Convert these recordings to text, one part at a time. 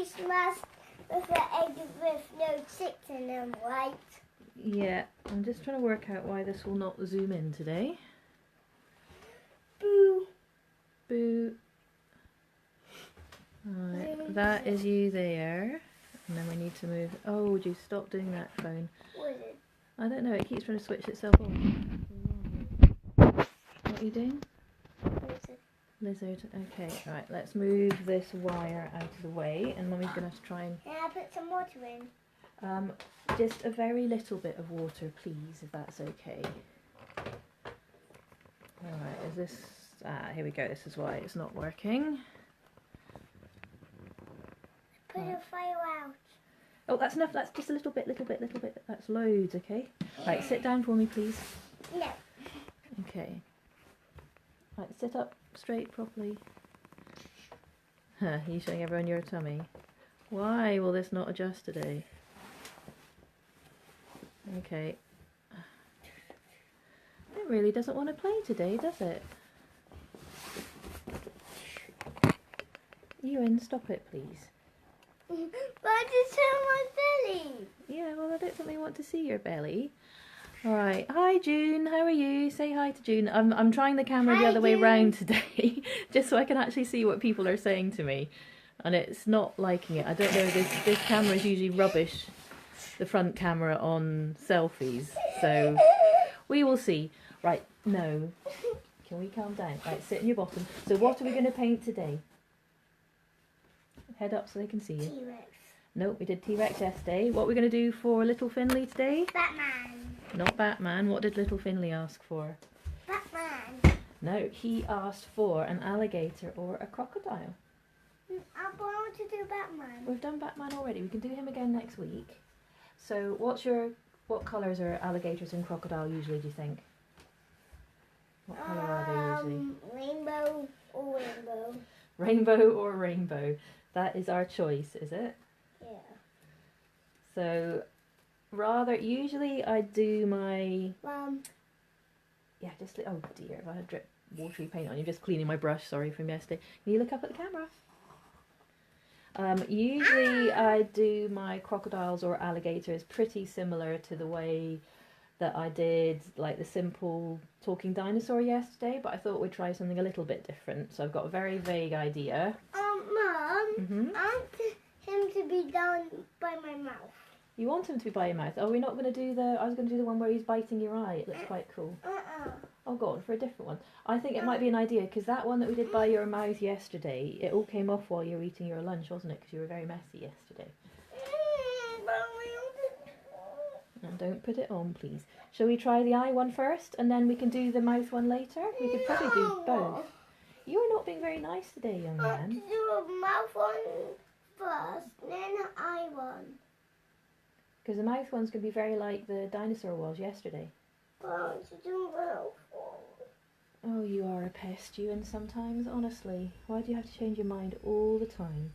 Christmas with an egg with no chicks in them, right? Yeah, I'm just trying to work out why this will not zoom in today. Boo. Boo. Right, that is you there. And then we need to move. Oh, would you stop doing that, phone? What is it? I don't know, it keeps trying to switch itself on. What are you doing? Lizard. Okay, right, let's move this wire out of the way, and Mummy's going to have to try and... Can I put some water in? Just a very little bit of water, please, if that's okay. Alright, is this... Ah, here we go, this is why it's not working. Put the fire out. Oh, that's enough, that's just a little bit, that's loads, okay? Right, sit down for me, please. No. Okay. Right, sit up straight properly. Huh, you showing everyone your tummy. Why will this not adjust today? Okay. It really doesn't want to play today, does it? Ewan, stop it, please. But I just hurt my belly. Yeah, well, I don't think they want to see your belly. Alright, hi June, how are you? Say hi to June. I'm trying the camera the other way round today, just so I can actually see what people are saying to me. And it's not liking it. I don't know, this camera is usually rubbish, the front camera on selfies, so we will see. Right, no. Can we calm down? Right, sit in your bottom. So what are we going to paint today? Head up so they can see you. T-Rex. Nope, we did T-Rex yesterday. What are we going to do for little Finley today? Batman. Not Batman. What did little Finley ask for? Batman. No, he asked for an alligator or a crocodile. I want to do Batman. We've done Batman already. We can do him again next week. So what colours are alligators and crocodile usually, do you think? What colour are they usually? Rainbow or rainbow. Rainbow or rainbow. That is our choice, is it? Yeah. So usually I do my... Yeah, just... Oh dear, if I had drip watery paint on you. Just cleaning my brush, sorry, from yesterday. Can you look up at the camera? Usually I do my crocodiles or alligators pretty similar to the way that I did like the simple talking dinosaur yesterday, but I thought we'd try something a little bit different. So I've got a very vague idea. Mum, I want him to be down by my mouth. You want him to be by your mouth? Oh, we're not going to do the... I was going to do the one where he's biting your eye. It looks quite cool. Oh, go on, for a different one. I think it might be an idea, because that one that we did by your mouth yesterday, it all came off while you were eating your lunch, wasn't it? Because you were very messy yesterday. And don't put it on, please. Shall we try the eye one first, and then we can do the mouth one later? We could probably do both. You're not being very nice today, young man. I want to do a mouth one first, then an eye one. Because the mouth one's going to be very like the dinosaur was yesterday. I want to do mouth one. Oh, you are a pest, you, and sometimes, honestly. Why do you have to change your mind all the time?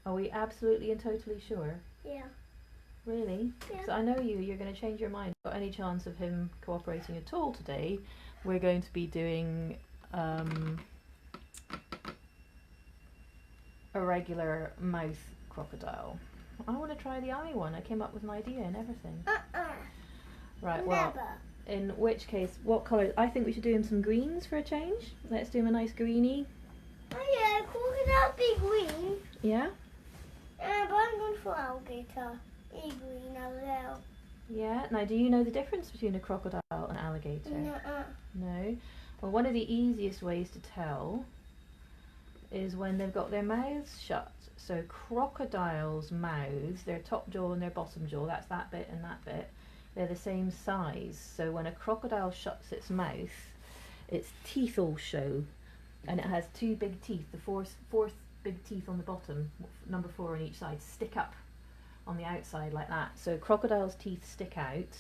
Are we absolutely and totally sure? Yeah. Really? Yeah. So I know you're going to change your mind. Got any chance of him cooperating at all today? We're going to be doing a regular mouth crocodile. I want to try the eye one. I came up with an idea and everything. Right, well, in which case, what colour? I think we should do him some greens for a change. Let's do him a nice greeny. Oh yeah, crocodile be green. Yeah? But I'm going for alligator. Be green as well. Yeah. Now, do you know the difference between a crocodile and an alligator? No? Well, one of the easiest ways to tell is when they've got their mouths shut. So crocodiles' mouths, their top jaw and their bottom jaw, that's that bit and that bit, they're the same size. So when a crocodile shuts its mouth, its teeth all show, and it has two big teeth. The fourth big teeth on the bottom, number 4 on each side, stick up on the outside like that. So crocodiles' teeth stick out,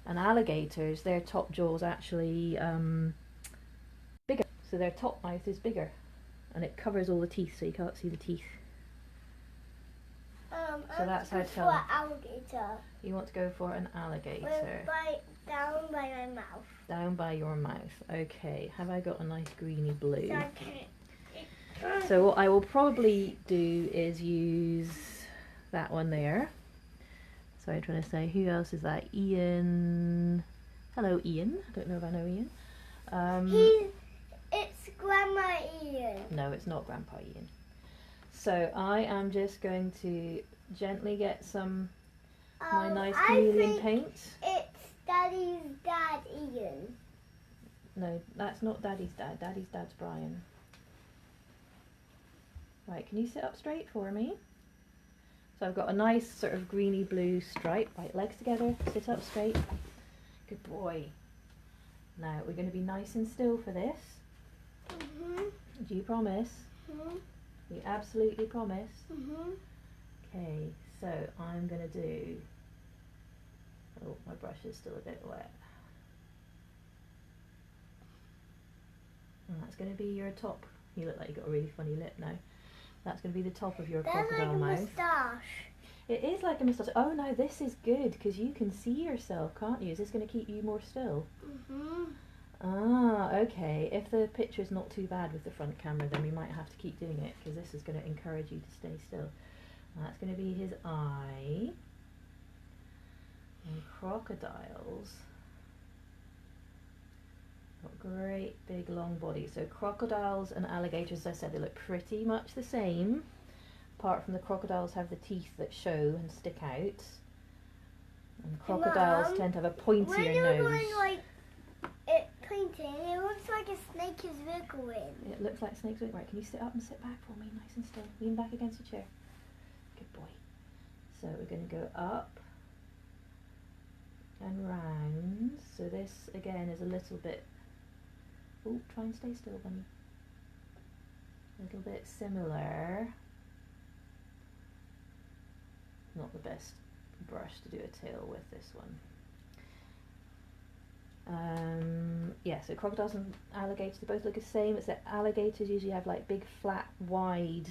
and alligators, their top jaw's actually bigger. So their top mouth is bigger, and it covers all the teeth, so you can't see the teeth. So that's how to tell. For alligator. You want to go for an alligator. Down by my mouth. Down by your mouth. Okay. Have I got a nice greeny blue? So what I will probably do is use that one there. Sorry, I'm trying to say, who else is that? Ian. Hello, Ian. I don't know if I know Ian. It's Grandma Ian. No, it's not Grandpa Ian. So I am just going to gently get some my nice chameleon paint. It's Daddy's dad, Ian. No, that's not Daddy's dad. Daddy's dad's Brian. Right, can you sit up straight for me? So I've got a nice sort of greeny blue stripe. Right, legs together, sit up straight. Good boy. Now we're going to be nice and still for this. Do you promise? You absolutely promise? Okay, so I'm going to do... Oh, my brush is still a bit wet. And that's going to be your top. You look like you've got a really funny lip now. That's going to be the top of your crocodile mouth. Moustache. It is like a moustache. Oh no, this is good because you can see yourself, can't you? Is this going to keep you more still? Ah, okay. If the picture's not too bad with the front camera, then we might have to keep doing it because this is going to encourage you to stay still. That's going to be his eye. And crocodiles got great big long bodies. So crocodiles and alligators, as I said, they look pretty much the same. Apart from the crocodiles have the teeth that show and stick out. And crocodiles tend to have a pointier when you're nose. going like it pointing, it looks like a snake is wiggling. It looks like snakes wiggling. Right, can you sit up and sit back for me, nice and still? Lean back against your chair. Good boy. So we're going to go up and round. So this again is a little bit... Oh, try and stay still, bunny. A little bit similar. Not the best brush to do a tail with this one. Yeah, so crocodiles and alligators, they both look the same. It's that alligators usually have like big, flat, wide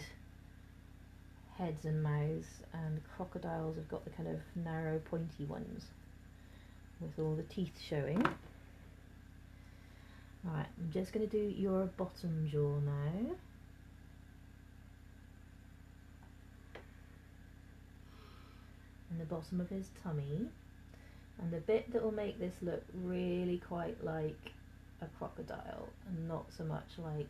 heads and mouths, and crocodiles have got the kind of narrow, pointy ones with all the teeth showing. Right, I'm just going to do your bottom jaw now. And the bottom of his tummy. And the bit that will make this look really quite like a crocodile and not so much like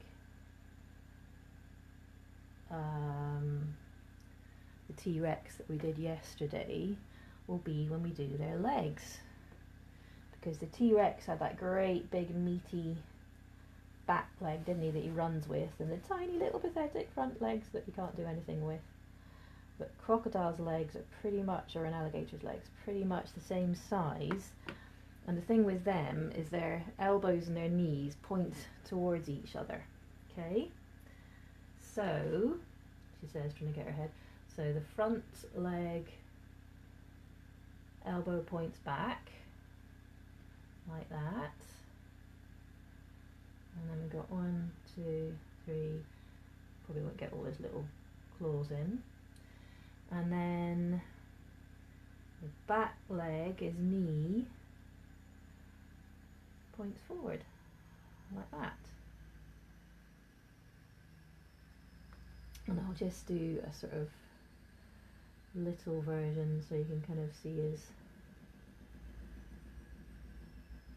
the T-Rex that we did yesterday will be when we do their legs. Because the T-Rex had that great big meaty back leg, didn't he, that he runs with, and the tiny little pathetic front legs that we can't do anything with. But crocodile's legs are pretty much, or an alligator's legs, pretty much the same size. And the thing with them is their elbows and their knees point towards each other. Okay? So, she says, trying to get her head. So the front leg, elbow points back, like that. And then we've got 1, 2, 3, probably won't get all those little claws in. And then the back leg, his knee, points forward, like that. And I'll just do a sort of little version so you can kind of see his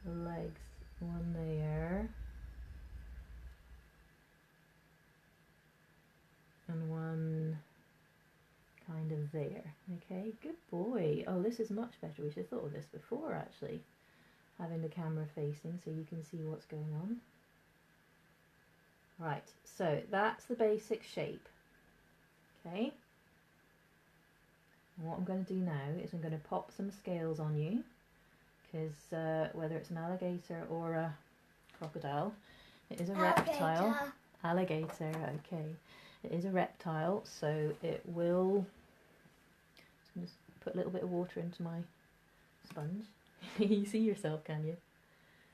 legs, one there, and one kind of there. Okay, good boy. Oh, this is much better. We should have thought of this before, actually. Having the camera facing so you can see what's going on. Right, so that's the basic shape. Okay. And what I'm going to do now is I'm going to pop some scales on you, because whether it's an alligator or a crocodile, it is a reptile. Alligator, okay. It is a reptile, so it will... I'm just put a little bit of water into my sponge. You see yourself, can you?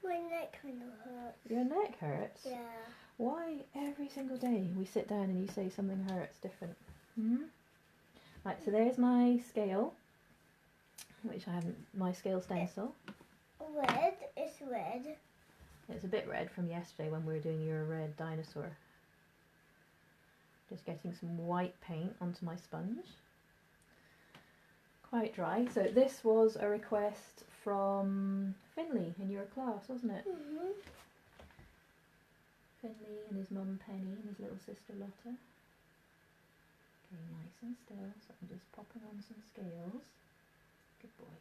My neck kind of hurts. Your neck hurts? Yeah. Why every single day we sit down and you say something hurts different? Right, so there's my scale, which I haven't, my scale stencil. Red, it's red. It's a bit red from yesterday when we were doing your red dinosaur. Just getting some white paint onto my sponge. Quite dry. So this was a request from Finley in your class, wasn't it? Mhm. Finley and his mum Penny and his little sister Lotta. Okay, nice and still. So I'm just popping on some scales. Good boy.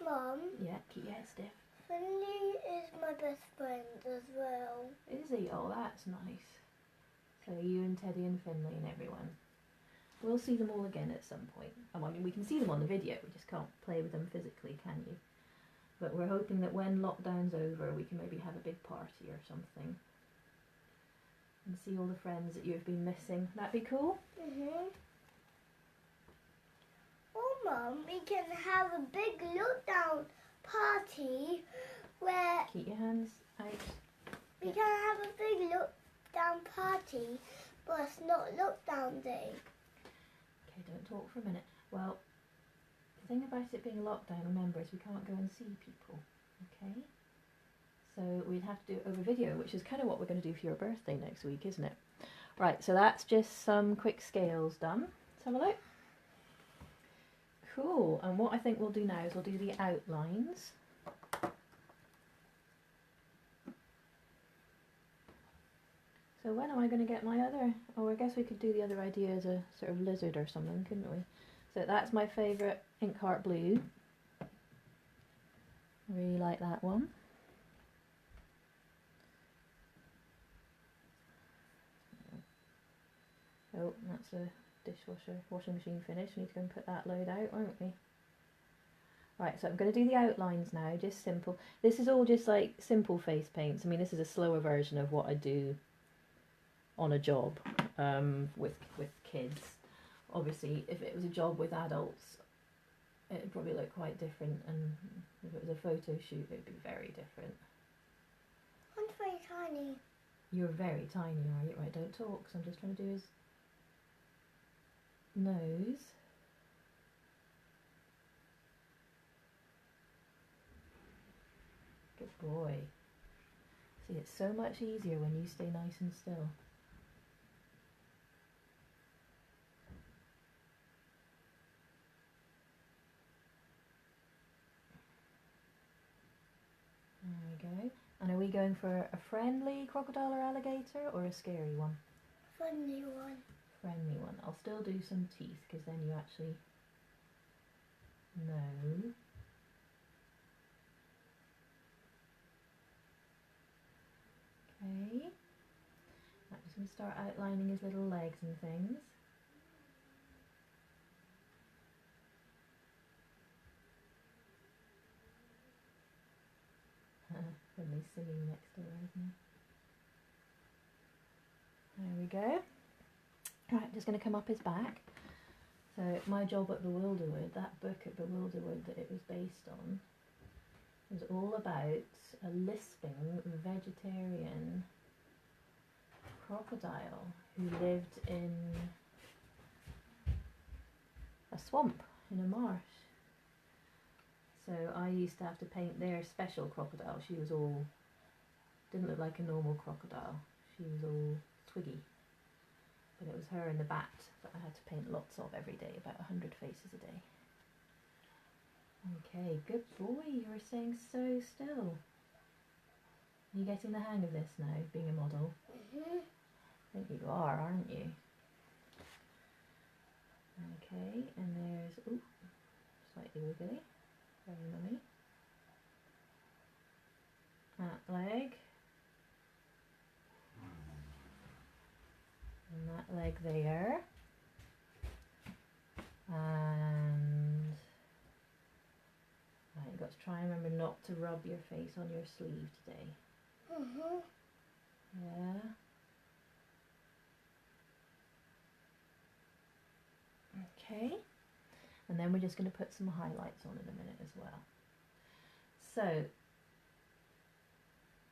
Mum. Yeah, keep your head stiff. Finley is my best friend as well. Is he? Oh, that's nice. So you and Teddy and Finley and everyone. We'll see them all again at some point. I mean, we can see them on the video, we just can't play with them physically, can you? But we're hoping that when lockdown's over, we can maybe have a big party or something. And see all the friends that you've been missing. That'd be cool? Mhm. Oh, Mum, we can have a big lockdown party where Keep your hands out. we can have a big lockdown party, but it's not lockdown day. Okay, don't talk for a minute. Well, the thing about it being a lockdown, remember, is we can't go and see people, okay? So we'd have to do it over video, which is kind of what we're going to do for your birthday next week, isn't it? Right, so that's just some quick scales done. Let's have a look. Cool, and what I think we'll do now is we'll do the outlines. So when am I going to get my other... Oh, I guess we could do the other idea as a sort of lizard or something, couldn't we? So that's my favourite Inkheart Blue. I really like that one. Oh, that's a washing machine finish. We need to go and put that load out, won't we? Right, so I'm going to do the outlines now, just simple. This is all just like simple face paints. I mean, this is a slower version of what I do on a job with kids. Obviously, if it was a job with adults, it'd probably look quite different, and if it was a photo shoot, it'd be very different. I'm very tiny. You're very tiny, are you? Right, don't talk, because I'm just trying to do his nose. Good boy. See, it's so much easier when you stay nice and still. There we go. And are we going for a friendly crocodile or alligator or a scary one? Funny one. Friendly one. I'll still do some teeth because then you actually know. Okay. I'm just going to start outlining his little legs and things. Finley's singing next door, isn't he? There we go. Right, just going to come up his back. So my job at Bewilderwood, that book at Bewilderwood that it was based on, was all about a lisping vegetarian crocodile who lived in a swamp in a marsh. So I used to have to paint their special crocodile. She was all, didn't look like a normal crocodile. She was all twiggy. But it was her and the bat that I had to paint lots of every day, about 100 faces a day. Okay, good boy, you're staying so still. Are you getting the hang of this now, being a model? Mhm. I think you are, aren't you? Okay, and there's, ooh, slightly wiggly. Very mummy. That leg. And that leg there. And right, you've got to try and remember not to rub your face on your sleeve today. Mhm. Yeah. Okay. And then we're just going to put some highlights on in a minute as well. So,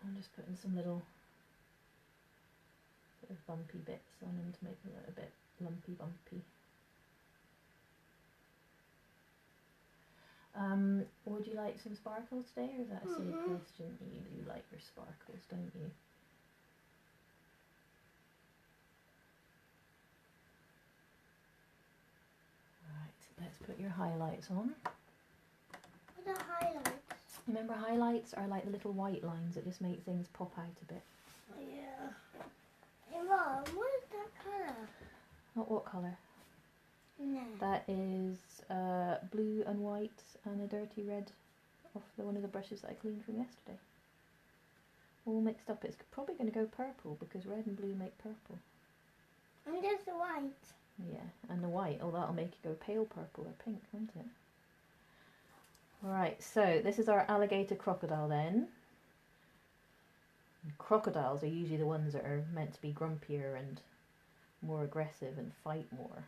I'm just putting some little sort of bumpy bits on him to make it a little bit lumpy bumpy. Would you like some sparkles today, or is that a silly question? You do like your sparkles, don't you? let's put your highlights on. What are highlights? Remember, highlights are like the little white lines that just make things pop out a bit. Yeah. Hey Mom, what is that colour? What colour? No. That is blue and white and a dirty red off one of the brushes that I cleaned from yesterday. All mixed up. It's probably going to go purple because red and blue make purple. And there's the white. Yeah, and the white. Oh, that'll make it go pale purple or pink, won't it? Right, so this is our alligator crocodile then. And crocodiles are usually the ones that are meant to be grumpier and more aggressive and fight more.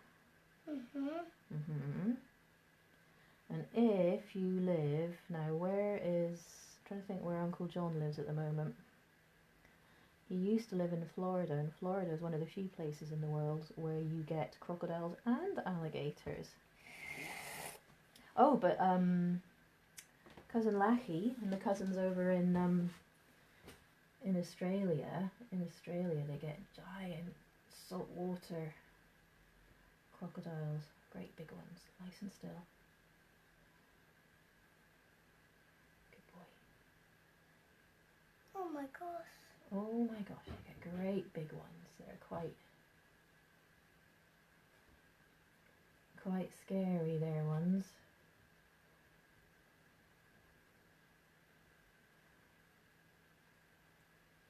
And if you live now, I'm trying to think where Uncle John lives at the moment. He used to live in Florida, and Florida is one of the few places in the world where you get crocodiles and alligators. Oh, but cousin Lachie and the cousins over in Australia, they get giant saltwater crocodiles, great big ones, nice and still. Good boy. Oh my gosh. Oh my gosh, you get great big ones. They're quite scary, they're ones.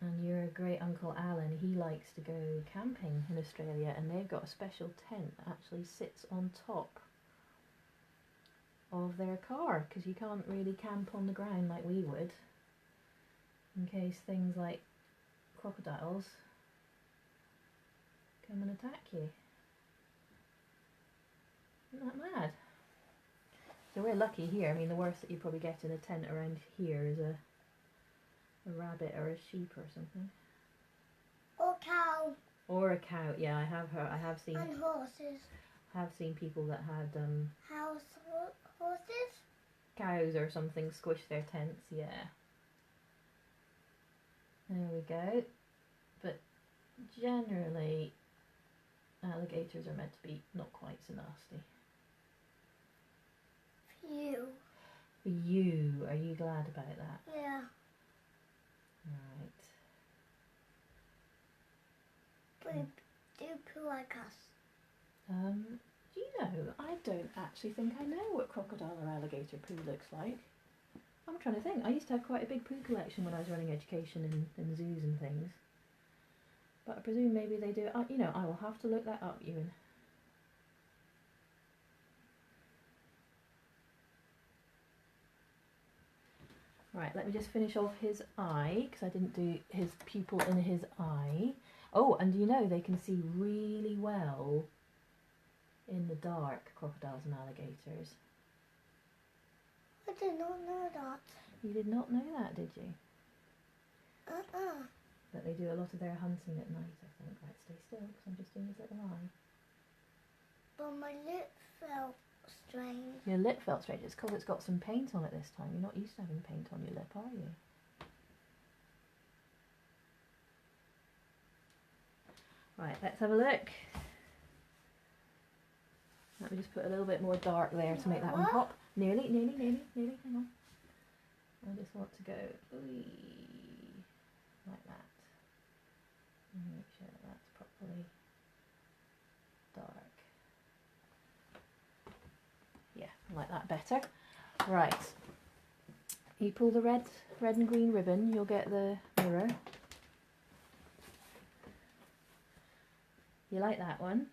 And your great Uncle Alan, he likes to go camping in Australia, and they've got a special tent that actually sits on top of their car, because you can't really camp on the ground like we would, in case things like crocodiles come and attack you. Isn't that mad? So we're lucky here. I mean, the worst that you probably get in a tent around here is a rabbit or a sheep or something. Or cow. Or a cow. Yeah, I have seen. And horses. I have seen people that had horses. Cows or something squish their tents. Yeah. There we go. But generally, alligators are meant to be not quite so nasty. Phew. For you, are you glad about that? Yeah. Right. But do poo like us. Do you know, I don't actually think I know what crocodile or alligator poo looks like. I'm trying to think. I used to have quite a big poo collection when I was running education in zoos and things. But I presume maybe they do. You know, I will have to look that up, Ewan. Right, let me just finish off his eye, because I didn't do his pupil in his eye. Oh, and you know they can see really well in the dark, crocodiles and alligators. I did not know that. You did not know that, did you? Uh-uh. But they do a lot of their hunting at night, I think. Right, stay still, because I'm just doing his little eye. But my lip felt strange. Your lip felt strange. It's because it's got some paint on it this time. You're not used to having paint on your lip, are you? Right, let's have a look. Let me just put a little bit more dark there to make that one pop. Nearly, hang on. I just want to go like that. And make sure that's properly dark. Yeah, I like that better. Right. You pull the red and green ribbon, you'll get the mirror. You like that one?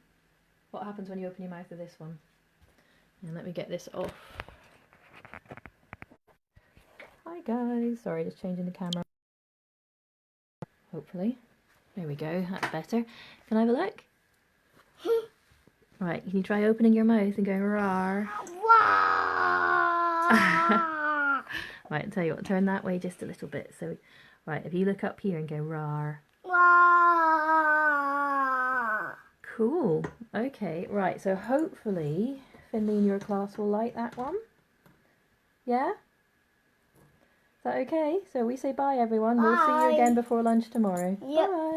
What happens when you open your mouth with this one? And let me get this off. Hi guys, sorry, just changing the camera. Hopefully. There we go, that's better. Can I have a look? Right, can you try opening your mouth and going rawr? Right, I'll tell you what, turn that way just a little bit. So, right, if you look up here and go rawr. Cool. Okay, right, so hopefully Finley in your class will like that one. Yeah? Is that okay? So we say bye everyone. Bye. We'll see you again before lunch tomorrow. Yep. Bye.